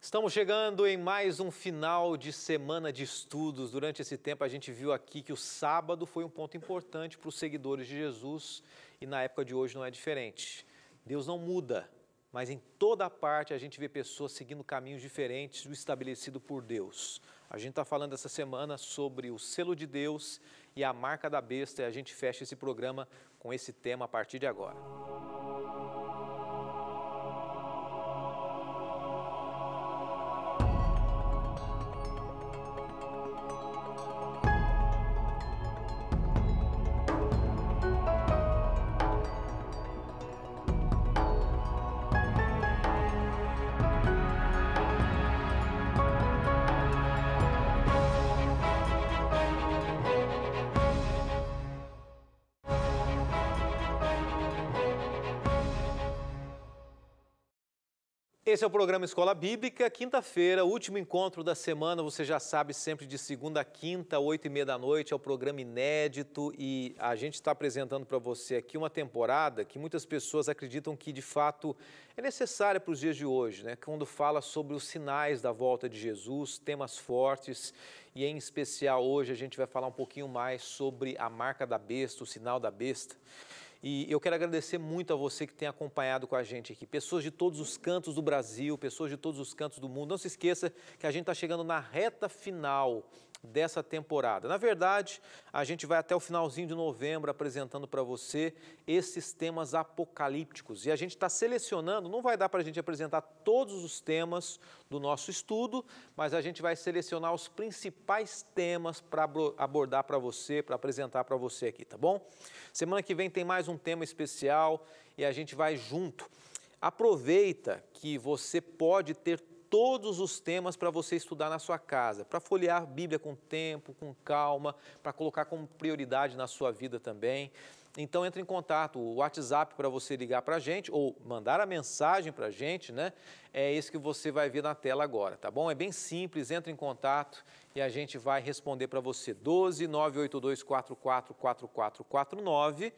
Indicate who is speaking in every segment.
Speaker 1: Estamos chegando em mais um final de semana de estudos. Durante esse tempo a gente viu aqui que o sábado foi um ponto importante para os seguidores de Jesus e na época de hoje não é diferente. Deus não muda, mas em toda parte a gente vê pessoas seguindo caminhos diferentes do estabelecido por Deus. A gente está falando essa semana sobre o selo de Deus e a marca da besta e a gente fecha esse programa com esse tema a partir de agora. Esse é o programa Escola Bíblica, quinta-feira, último encontro da semana, você já sabe, sempre de segunda a quinta, 8h30 da noite, é o programa inédito e a gente está apresentando para você aqui uma temporada que muitas pessoas acreditam que de fato é necessária para os dias de hoje, né? Quando fala sobre os sinais da volta de Jesus, temas fortes e em especial hoje a gente vai falar um pouquinho mais sobre a marca da besta, o sinal da besta. E eu quero agradecer muito a você que tem acompanhado com a gente aqui, pessoas de todos os cantos do Brasil, pessoas de todos os cantos do mundo. Não se esqueça que a gente está chegando na reta final dessa temporada. Na verdade, a gente vai até o finalzinho de novembro apresentando para você esses temas apocalípticos. E a gente está selecionando, não vai dar para a gente apresentar todos os temas do nosso estudo, mas a gente vai selecionar os principais temas para abordar para você, para apresentar para você aqui, tá bom? Semana que vem tem mais um tema especial e a gente vai junto. Aproveita que você pode ter todos os temas para você estudar na sua casa, para folhear a Bíblia com tempo, com calma, para colocar como prioridade na sua vida também. Então entre em contato, o WhatsApp para você ligar para a gente ou mandar a mensagem para a gente, né? É esse que você vai ver na tela agora, tá bom? É bem simples, entre em contato e a gente vai responder para você. 12 982 44 4449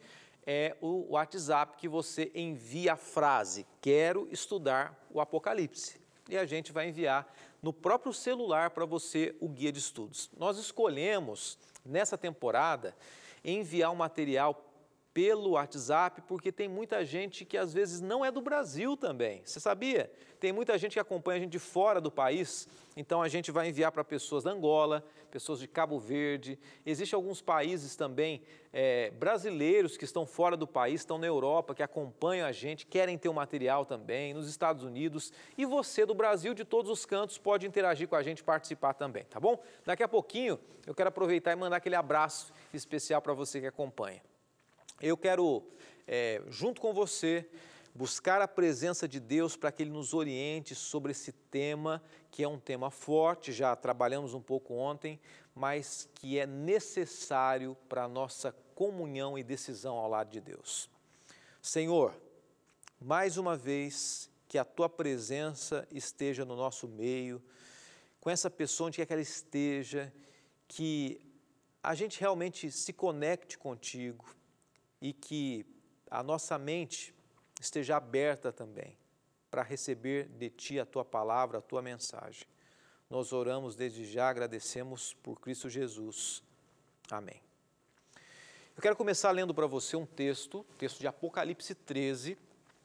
Speaker 1: é o WhatsApp que você envia a frase, quero estudar o Apocalipse. E a gente vai enviar no próprio celular para você o guia de estudos. Nós escolhemos, nessa temporada, enviar um material pelo WhatsApp, porque tem muita gente que às vezes não é do Brasil também. Você sabia? Tem muita gente que acompanha a gente de fora do país, então a gente vai enviar para pessoas da Angola, pessoas de Cabo Verde. Existem alguns países também brasileiros que estão fora do país, estão na Europa, que acompanham a gente, querem ter o material também, nos Estados Unidos. E você do Brasil, de todos os cantos, pode interagir com a gente, participar também, tá bom? Daqui a pouquinho eu quero aproveitar e mandar aquele abraço especial para você que acompanha. Eu quero, junto com você, buscar a presença de Deus para que Ele nos oriente sobre esse tema, que é um tema forte, já trabalhamos um pouco ontem, mas que é necessário para a nossa comunhão e decisão ao lado de Deus. Senhor, mais uma vez, que a Tua presença esteja no nosso meio, com essa pessoa onde quer que ela esteja, que a gente realmente se conecte contigo, e que a nossa mente esteja aberta também para receber de Ti a Tua palavra, a Tua mensagem. Nós oramos desde já, agradecemos por Cristo Jesus. Amém. Eu quero começar lendo para você um texto de Apocalipse 13,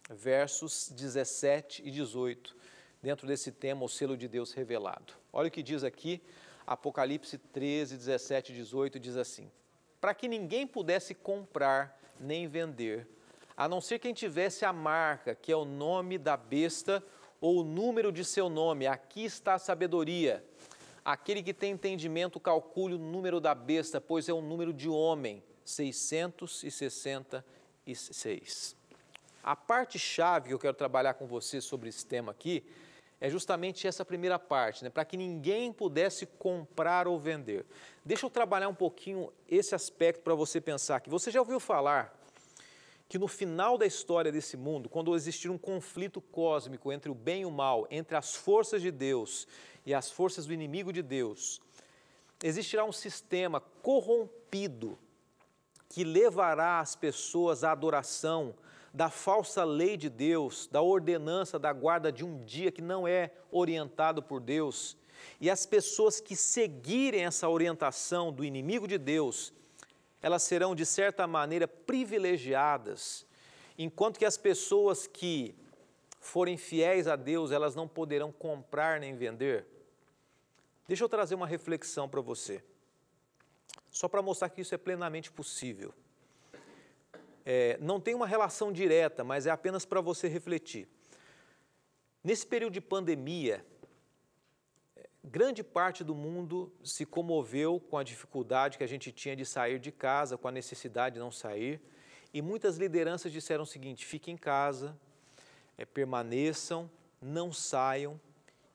Speaker 1: versos 17 e 18, dentro desse tema, o selo de Deus revelado. Olha o que diz aqui, Apocalipse 13, 17 e 18, diz assim: para que ninguém pudesse comprar nem vender, a não ser quem tivesse a marca, que é o nome da besta ou o número de seu nome. Aqui está a sabedoria. Aquele que tem entendimento, calcule o número da besta, pois é um número de homem, 666. A parte-chave que eu quero trabalhar com você sobre esse tema aqui é justamente essa primeira parte, né? Para que ninguém pudesse comprar ou vender. Deixa eu trabalhar um pouquinho esse aspecto para você pensar aqui. Você já ouviu falar que no final da história desse mundo, quando existir um conflito cósmico entre o bem e o mal, entre as forças de Deus e as forças do inimigo de Deus, existirá um sistema corrompido que levará as pessoas à adoração da falsa lei de Deus, da ordenança da guarda de um dia que não é orientado por Deus. E as pessoas que seguirem essa orientação do inimigo de Deus, elas serão, de certa maneira, privilegiadas, enquanto que as pessoas que forem fiéis a Deus, elas não poderão comprar nem vender. Deixa eu trazer uma reflexão para você, só para mostrar que isso é plenamente possível. Não tem uma relação direta, mas é apenas para você refletir. Nesse período de pandemia, grande parte do mundo se comoveu com a dificuldade que a gente tinha de sair de casa, com a necessidade de não sair, e muitas lideranças disseram o seguinte: fiquem em casa, permaneçam, não saiam,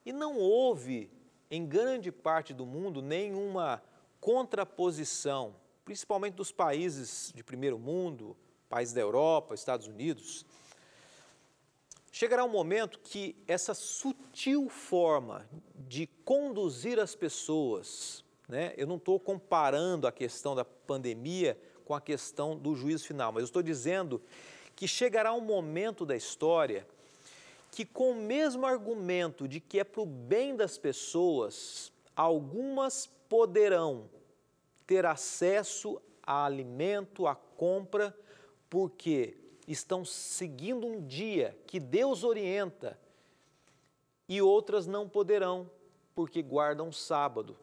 Speaker 1: e não houve, em grande parte do mundo, nenhuma contraposição, principalmente dos países de primeiro mundo, países da Europa, Estados Unidos. Chegará um momento que essa sutil forma de conduzir as pessoas, né? Eu não estou comparando a questão da pandemia com a questão do juízo final, mas eu estou dizendo que chegará um momento da história que, com o mesmo argumento de que é para o bem das pessoas, algumas poderão ter acesso a alimento, a compra, porque estão seguindo um dia que Deus orienta, e outras não poderão, porque guardam o sábado.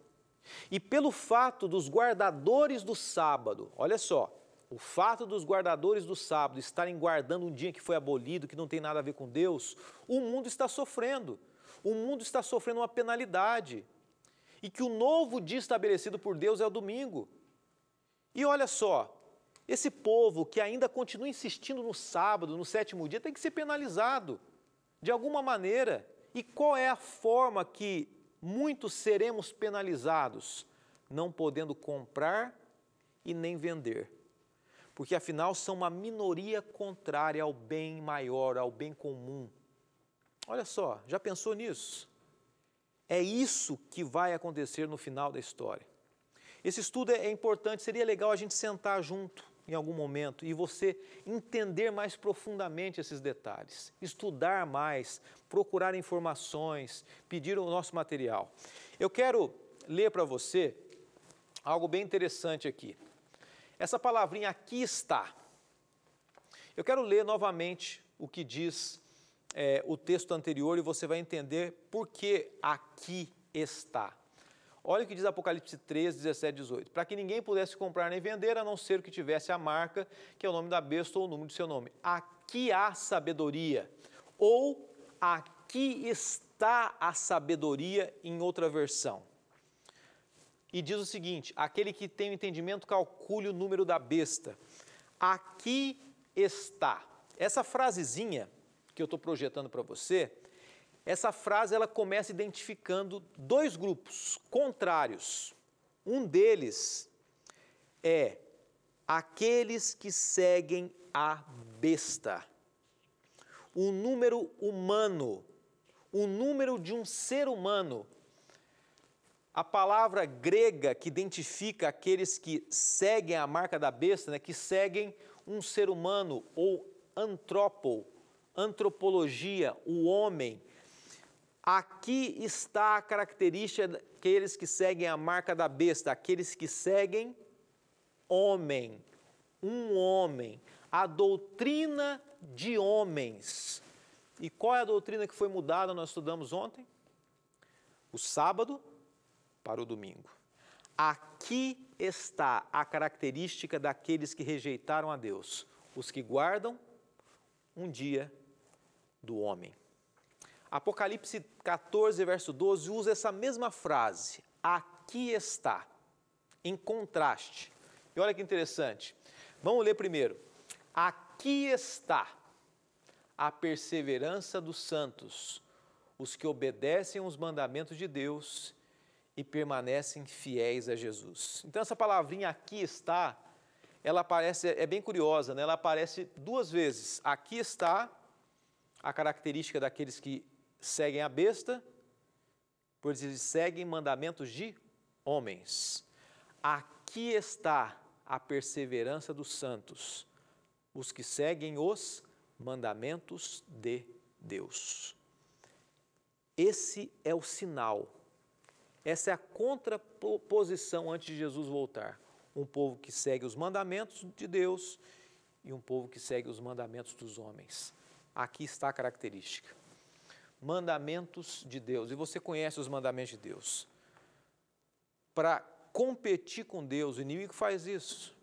Speaker 1: E pelo fato dos guardadores do sábado, olha só, o fato dos guardadores do sábado estarem guardando um dia que foi abolido, que não tem nada a ver com Deus, o mundo está sofrendo. O mundo está sofrendo uma penalidade. E que o novo dia estabelecido por Deus é o domingo. E olha só, esse povo que ainda continua insistindo no sábado, no sétimo dia, tem que ser penalizado de alguma maneira. E qual é a forma que muitos seremos penalizados? Não podendo comprar e nem vender. Porque afinal são uma minoria contrária ao bem maior, ao bem comum. Olha só, já pensou nisso? É isso que vai acontecer no final da história. Esse estudo é importante, seria legal a gente sentar junto em algum momento e você entender mais profundamente esses detalhes, estudar mais, procurar informações, pedir o nosso material. Eu quero ler para você algo bem interessante aqui. Essa palavrinha aqui está. Eu quero ler novamente o que diz o texto anterior e você vai entender por que aqui está. Olha o que diz Apocalipse 13, 17, 18. Para que ninguém pudesse comprar nem vender, a não ser que tivesse a marca, que é o nome da besta ou o número do seu nome. Aqui há sabedoria, ou aqui está a sabedoria, em outra versão. E diz o seguinte: aquele que tem o entendimento calcule o número da besta. Aqui está. Essa frasezinha que eu estou projetando para você, essa frase ela começa identificando dois grupos contrários. Um deles é aqueles que seguem a besta. O número humano, o número de um ser humano. A palavra grega que identifica aqueles que seguem a marca da besta, né, que seguem um ser humano, ou antropologia, o homem. Aqui está a característica daqueles que seguem a marca da besta, aqueles que seguem homem, um homem, a doutrina de homens. E qual é a doutrina que foi mudada, nós estudamos ontem? O sábado para o domingo. Aqui está a característica daqueles que rejeitaram a Deus, os que guardam um dia do homem. Apocalipse 14, verso 12, usa essa mesma frase, aqui está, em contraste. E olha que interessante, vamos ler primeiro. Aqui está a perseverança dos santos, os que obedecem os mandamentos de Deus e permanecem fiéis a Jesus. Então essa palavrinha aqui está, ela aparece, é bem curiosa, né? Ela aparece duas vezes. Aqui está a característica daqueles que seguem a besta, pois eles seguem mandamentos de homens. Aqui está a perseverança dos santos, os que seguem os Mandamentos de Deus. Esse é o sinal. Essa é a contraposição antes de Jesus voltar. Um povo que segue os mandamentos de Deus e um povo que segue os mandamentos dos homens. Aqui está a característica. Mandamentos de Deus. E você conhece os mandamentos de Deus. Para competir com Deus, o inimigo faz isso.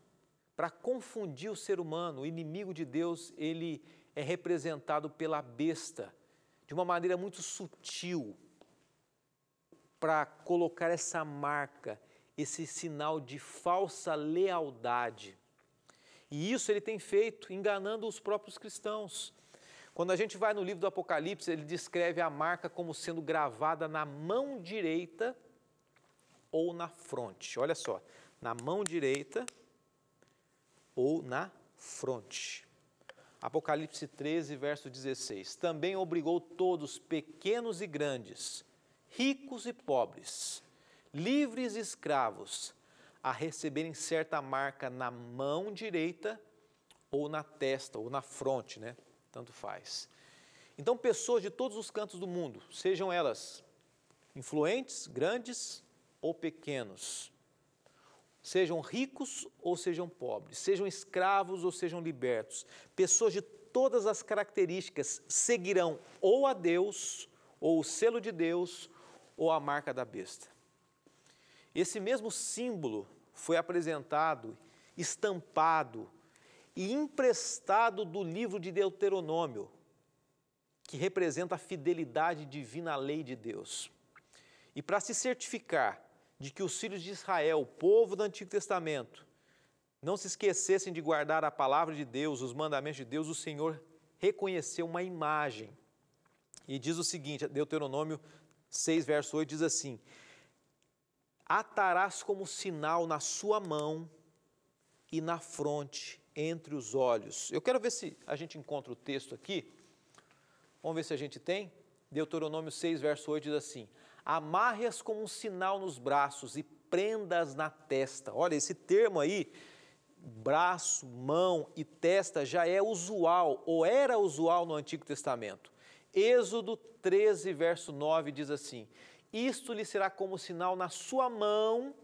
Speaker 1: Para confundir o ser humano, o inimigo de Deus, ele é representado pela besta, de uma maneira muito sutil, para colocar essa marca, esse sinal de falsa lealdade. E isso ele tem feito enganando os próprios cristãos. Quando a gente vai no livro do Apocalipse, ele descreve a marca como sendo gravada na mão direita ou na fronte. Olha só, na mão direita ou na fronte. Apocalipse 13, verso 16. Também obrigou todos, pequenos e grandes, ricos e pobres, livres e escravos, a receberem certa marca na mão direita ou na testa, ou na fronte, né? Tanto faz. Então, pessoas de todos os cantos do mundo, sejam elas influentes, grandes ou pequenos, sejam ricos ou sejam pobres, sejam escravos ou sejam libertos, pessoas de todas as características seguirão ou a Deus, ou o selo de Deus, ou a marca da besta. Esse mesmo símbolo foi apresentado, estampado e emprestado do livro de Deuteronômio, que representa a fidelidade divina à lei de Deus. E para se certificar de que os filhos de Israel, o povo do Antigo Testamento, não se esquecessem de guardar a palavra de Deus, os mandamentos de Deus, o Senhor reconheceu uma imagem. E diz o seguinte, Deuteronômio 6, verso 8, diz assim: atarás como sinal na sua mão e na fronte, entre os olhos. Eu quero ver se a gente encontra o texto aqui. Vamos ver se a gente tem. Deuteronômio 6, verso 8 diz assim: amarre-as como um sinal nos braços e prendas na testa. Olha, esse termo aí, braço, mão e testa, já é usual, ou era usual no Antigo Testamento. Êxodo 13, verso 9 diz assim: isto lhe será como sinal na sua mão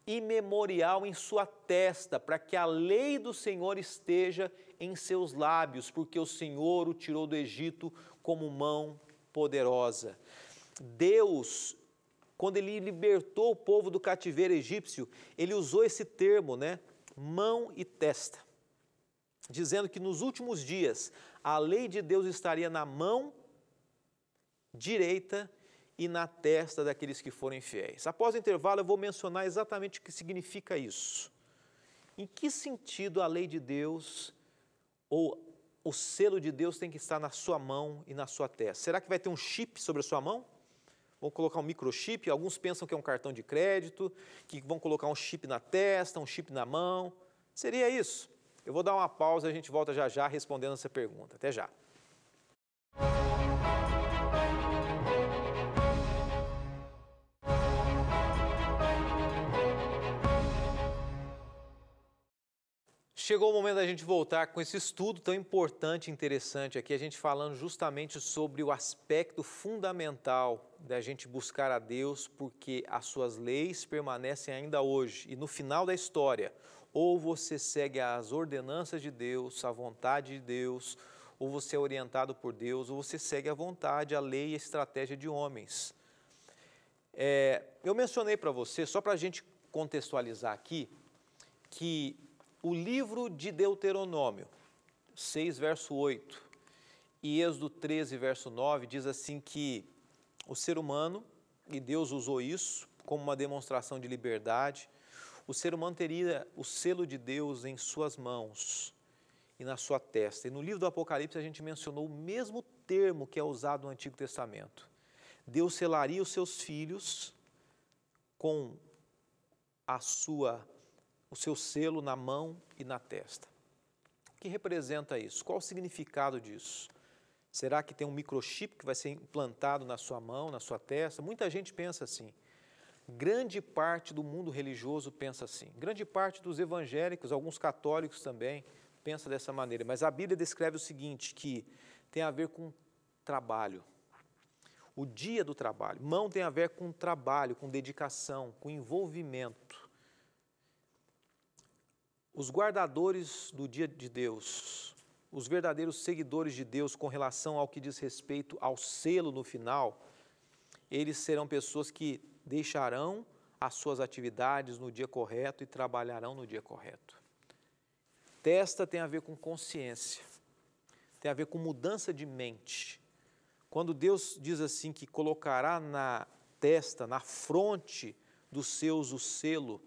Speaker 1: e memorial em sua testa, para que a lei do Senhor esteja em seus lábios, porque o Senhor o tirou do Egito como mão poderosa. Deus, quando Ele libertou o povo do cativeiro egípcio, Ele usou esse termo, né? Mão e testa, dizendo que nos últimos dias a lei de Deus estaria na mão direita e na testa daqueles que forem fiéis. Após o intervalo eu vou mencionar exatamente o que significa isso. Em que sentido a lei de Deus ou o selo de Deus tem que estar na sua mão e na sua testa? Será que vai ter um chip sobre a sua mão? Vão colocar um microchip? Alguns pensam que é um cartão de crédito, que vão colocar um chip na testa, um chip na mão. Seria isso? Eu vou dar uma pausa e a gente volta já já respondendo essa pergunta. Até já. Chegou o momento da gente voltar com esse estudo tão importante e interessante aqui, a gente falando justamente sobre o aspecto fundamental da gente buscar a Deus, porque as suas leis permanecem ainda hoje. E no final da história, ou você segue as ordenanças de Deus, a vontade de Deus, ou você é orientado por Deus, ou você segue a vontade, a lei e a estratégia de homens. Eu mencionei para você, só para a gente contextualizar aqui, que o livro de Deuteronômio, 6, verso 8, e Êxodo 13, verso 9, diz assim que o ser humano, e Deus usou isso como uma demonstração de liberdade, o ser humano teria o selo de Deus em suas mãos e na sua testa. E no livro do Apocalipse a gente mencionou o mesmo termo que é usado no Antigo Testamento. Deus selaria os seus filhos com o seu selo na mão e na testa. O que representa isso? Qual o significado disso? Será que tem um microchip que vai ser implantado na sua mão, na sua testa? Muita gente pensa assim. Grande parte do mundo religioso pensa assim. Grande parte dos evangélicos, alguns católicos também, pensa dessa maneira, mas a Bíblia descreve o seguinte, que tem a ver com trabalho. O dia do trabalho. Mão tem a ver com trabalho, com dedicação, com envolvimento. Os guardadores do dia de Deus, os verdadeiros seguidores de Deus com relação ao que diz respeito ao selo no final, eles serão pessoas que deixarão as suas atividades no dia correto e trabalharão no dia correto. Testa tem a ver com consciência, tem a ver com mudança de mente. Quando Deus diz assim que colocará na testa, na fronte dos seus o selo,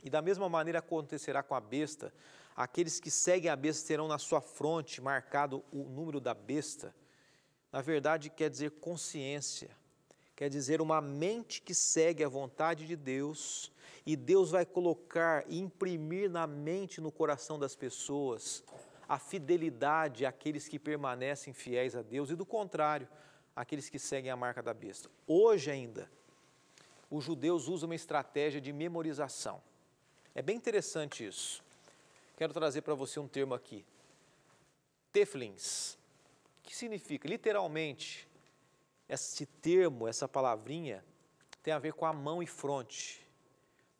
Speaker 1: e da mesma maneira acontecerá com a besta, aqueles que seguem a besta terão na sua fronte marcado o número da besta, na verdade quer dizer consciência, quer dizer uma mente que segue a vontade de Deus, e Deus vai colocar e imprimir na mente e no coração das pessoas a fidelidade àqueles que permanecem fiéis a Deus e do contrário, aqueles que seguem a marca da besta. Hoje ainda, os judeus usam uma estratégia de memorização. É bem interessante isso. Quero trazer para você um termo aqui. Teflins, que significa, literalmente, esse termo, essa palavrinha, tem a ver com a mão e fronte,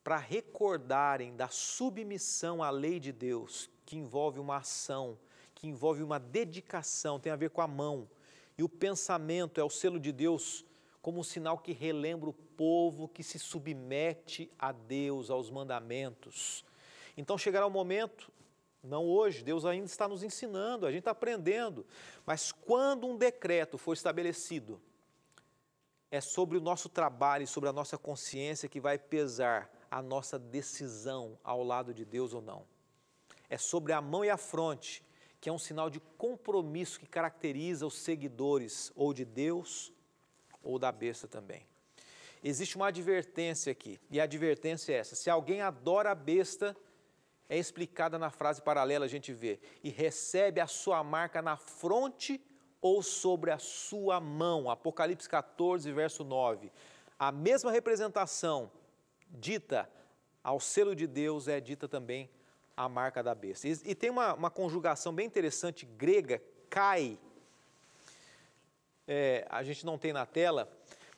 Speaker 1: para recordarem da submissão à lei de Deus, que envolve uma ação, que envolve uma dedicação, tem a ver com a mão. E o pensamento é o selo de Deus como um sinal que relembra o povo que se submete a Deus, aos mandamentos. Então chegará o momento, não hoje, Deus ainda está nos ensinando, a gente está aprendendo, mas quando um decreto for estabelecido, é sobre o nosso trabalho e sobre a nossa consciência que vai pesar a nossa decisão ao lado de Deus ou não. É sobre a mão e a fronte, que é um sinal de compromisso que caracteriza os seguidores ou de Deus ou da besta também. Existe uma advertência aqui, e a advertência é essa: se alguém adora a besta, é explicada na frase paralela, a gente vê, e recebe a sua marca na fronte ou sobre a sua mão. Apocalipse 14, verso 9. A mesma representação dita ao selo de Deus é dita também a marca da besta. E tem uma conjugação bem interessante, grega, kai, a gente não tem na tela,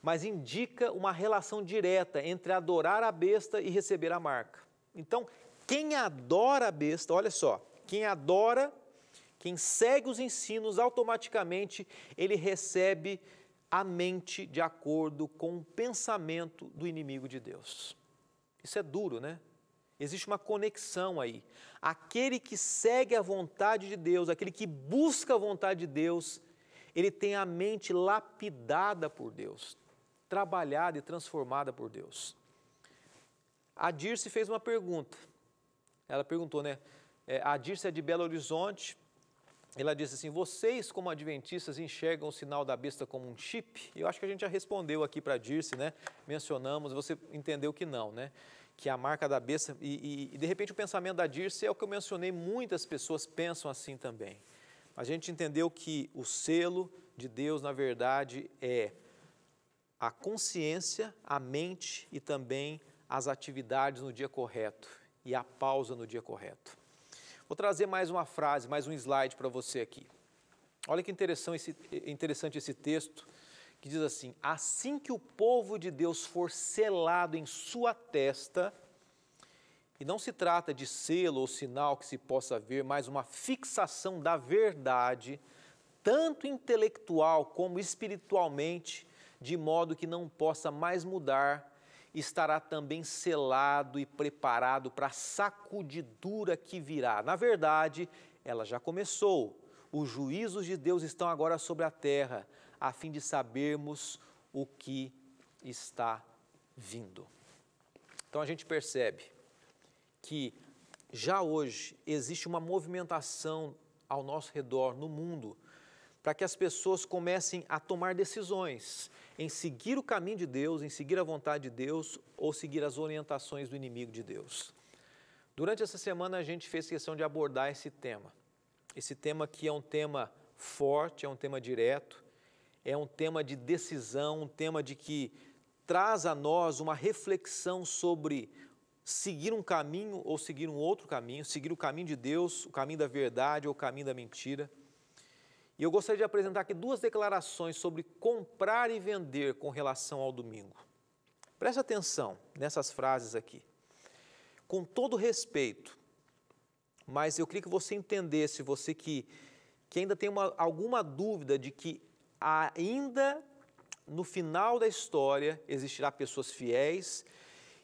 Speaker 1: mas indica uma relação direta entre adorar a besta e receber a marca. Então, quem adora a besta, olha só, quem adora, quem segue os ensinos, automaticamente ele recebe a mente de acordo com o pensamento do inimigo de Deus. Isso é duro, né? Existe uma conexão aí. Aquele que segue a vontade de Deus, aquele que busca a vontade de Deus, ele tem a mente lapidada por Deus, trabalhada e transformada por Deus. A Dirce fez uma pergunta. Ela perguntou, né? A Dirce é de Belo Horizonte. Ela disse assim: vocês, como adventistas, enxergam o sinal da besta como um chip? Eu acho que a gente já respondeu aqui para a Dirce, né? Mencionamos, você entendeu que não, né? Que a marca da besta, e de repente o pensamento da Dirce é o que eu mencionei, muitas pessoas pensam assim também. A gente entendeu que o selo de Deus, na verdade, é a consciência, a mente e também as atividades no dia correto e a pausa no dia correto. Vou trazer mais uma frase, mais um slide para você aqui. Olha que interessante esse texto, que diz assim: assim que o povo de Deus for selado em sua testa, e não se trata de selo ou sinal que se possa ver, mas uma fixação da verdade, tanto intelectual como espiritualmente, de modo que não possa mais mudar, estará também selado e preparado para a sacudidura que virá. Na verdade, ela já começou. Os juízos de Deus estão agora sobre a terra, a fim de sabermos o que está vindo. Então a gente percebe que já hoje existe uma movimentação ao nosso redor, no mundo, para que as pessoas comecem a tomar decisões em seguir o caminho de Deus, em seguir a vontade de Deus ou seguir as orientações do inimigo de Deus. Durante essa semana a gente fez questão de abordar esse tema que é um tema forte, é um tema direto, é um tema de decisão, um tema de que traz a nós uma reflexão sobre seguir um caminho ou seguir um outro caminho, seguir o caminho de Deus, o caminho da verdade ou o caminho da mentira. E eu gostaria de apresentar aqui duas declarações sobre comprar e vender com relação ao domingo. Preste atenção nessas frases aqui. Com todo respeito, mas eu queria que você entendesse, você que ainda tem alguma dúvida de que ainda no final da história existirá pessoas fiéis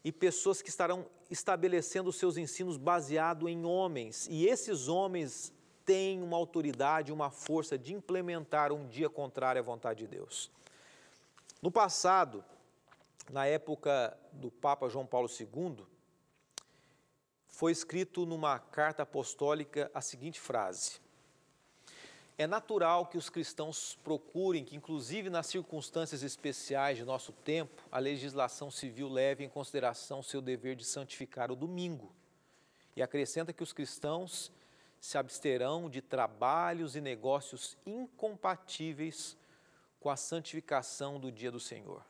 Speaker 1: e pessoas que estarão estabelecendo os seus ensinos baseado em homens. E esses homens têm uma autoridade, uma força de implementar um dia contrário à vontade de Deus. No passado, na época do Papa João Paulo II, foi escrito numa carta apostólica a seguinte frase: é natural que os cristãos procurem que, inclusive nas circunstâncias especiais de nosso tempo, a legislação civil leve em consideração o seu dever de santificar o domingo. E acrescenta que os cristãos se absterão de trabalhos e negócios incompatíveis com a santificação do dia do Senhor.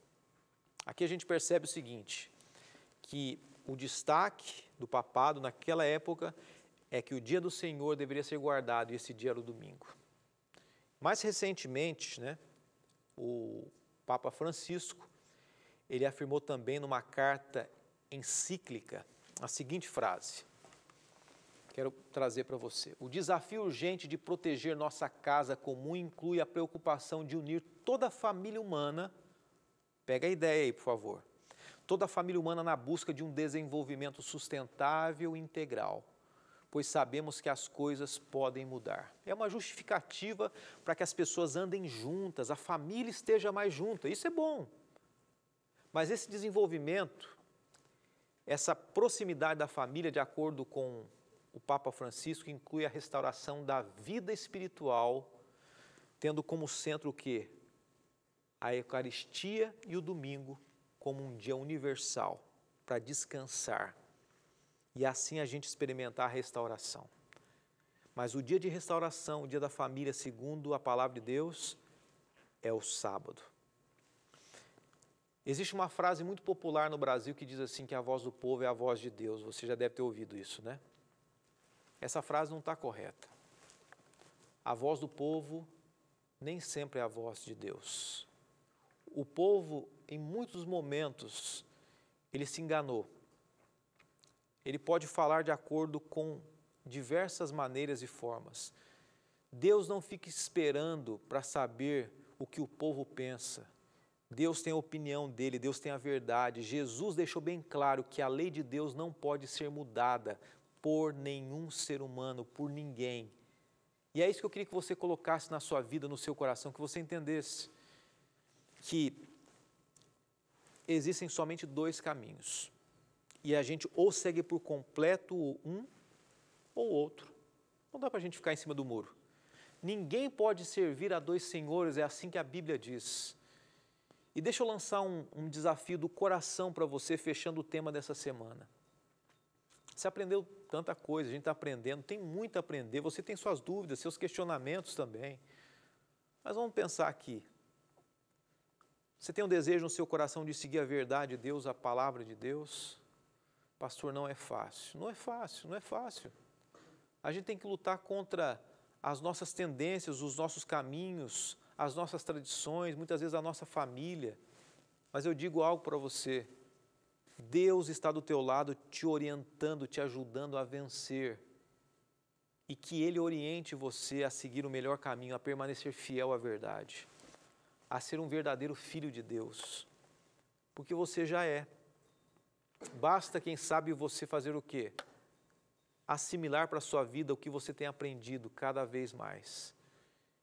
Speaker 1: Aqui a gente percebe o seguinte, que o destaque do papado naquela época é que o dia do Senhor deveria ser guardado e esse dia era o domingo. Mais recentemente, o Papa Francisco, ele afirmou também numa carta encíclica a seguinte frase, quero trazer para você: o desafio urgente de proteger nossa casa comum inclui a preocupação de unir toda a família humana, pega a ideia aí, por favor, toda a família humana na busca de um desenvolvimento sustentável e integral, pois sabemos que as coisas podem mudar. É uma justificativa para que as pessoas andem juntas, a família esteja mais junta, isso é bom. Mas esse desenvolvimento, essa proximidade da família, de acordo com o Papa Francisco, inclui a restauração da vida espiritual, tendo como centro o quê? A Eucaristia e o domingo como um dia universal para descansar. E assim a gente experimentar a restauração. Mas o dia de restauração, o dia da família, segundo a palavra de Deus, é o sábado. Existe uma frase muito popular no Brasil que diz assim, que a voz do povo é a voz de Deus. Você já deve ter ouvido isso, né? Essa frase não está correta. A voz do povo nem sempre é a voz de Deus. O povo, em muitos momentos, ele se enganou. Ele pode falar de acordo com diversas maneiras e formas. Deus não fica esperando para saber o que o povo pensa. Deus tem a opinião dele, Deus tem a verdade. Jesus deixou bem claro que a lei de Deus não pode ser mudada por nenhum ser humano, por ninguém. E é isso que eu queria que você colocasse na sua vida, no seu coração, que você entendesse que existem somente dois caminhos. E a gente ou segue por completo um ou outro. Não dá para a gente ficar em cima do muro. Ninguém pode servir a dois senhores, é assim que a Bíblia diz. E deixa eu lançar um desafio do coração para você, fechando o tema dessa semana. Você aprendeu tanta coisa, a gente está aprendendo, tem muito a aprender, você tem suas dúvidas, seus questionamentos também. Mas vamos pensar aqui. Você tem um desejo no seu coração de seguir a verdade de Deus, a palavra de Deus? Pastor, não é fácil. Não é fácil, não é fácil. A gente tem que lutar contra as nossas tendências, os nossos caminhos, as nossas tradições, muitas vezes a nossa família. Mas eu digo algo para você. Deus está do teu lado, te orientando, te ajudando a vencer. E que Ele oriente você a seguir o melhor caminho, a permanecer fiel à verdade, a ser um verdadeiro filho de Deus. Porque você já é. Basta, quem sabe, você fazer o quê? Assimilar para a sua vida o que você tem aprendido cada vez mais.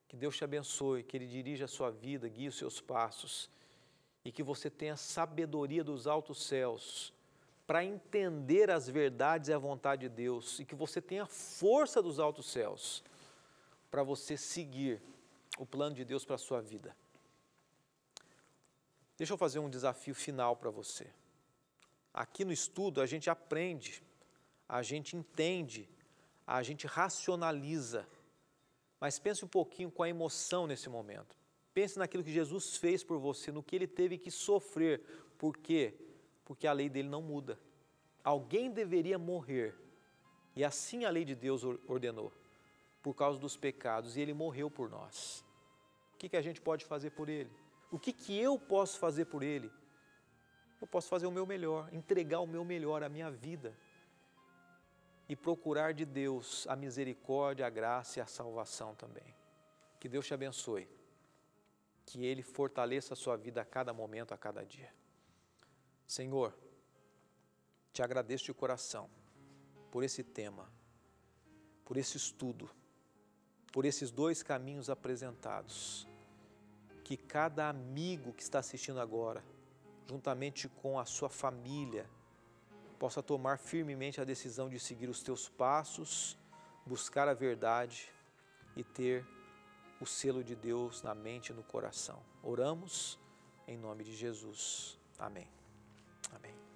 Speaker 1: Que Deus te abençoe, que Ele dirija a sua vida, guie os seus passos e que você tenha sabedoria dos altos céus para entender as verdades e a vontade de Deus e que você tenha força dos altos céus para você seguir o plano de Deus para a sua vida. Deixa eu fazer um desafio final para você. Aqui no estudo a gente aprende, a gente entende, a gente racionaliza, mas pense um pouquinho com a emoção nesse momento. Pense naquilo que Jesus fez por você, no que Ele teve que sofrer. Por quê? Porque a lei dele não muda. alguém deveria morrer, e assim a lei de Deus ordenou, por causa dos pecados, e ele morreu por nós. O que a gente pode fazer por ele? O que eu posso fazer por ele? Eu posso fazer o meu melhor, entregar o meu melhor, a minha vida, e procurar de Deus a misericórdia, a graça e a salvação também. Que Deus te abençoe, que Ele fortaleça a sua vida a cada momento, a cada dia. Senhor, te agradeço de coração por esse tema, por esse estudo, por esses 2 caminhos apresentados. Que cada amigo que está assistindo agora, juntamente com a sua família, possa tomar firmemente a decisão de seguir os teus passos, buscar a verdade e ter o selo de Deus na mente e no coração. Oramos em nome de Jesus. Amém. Amém.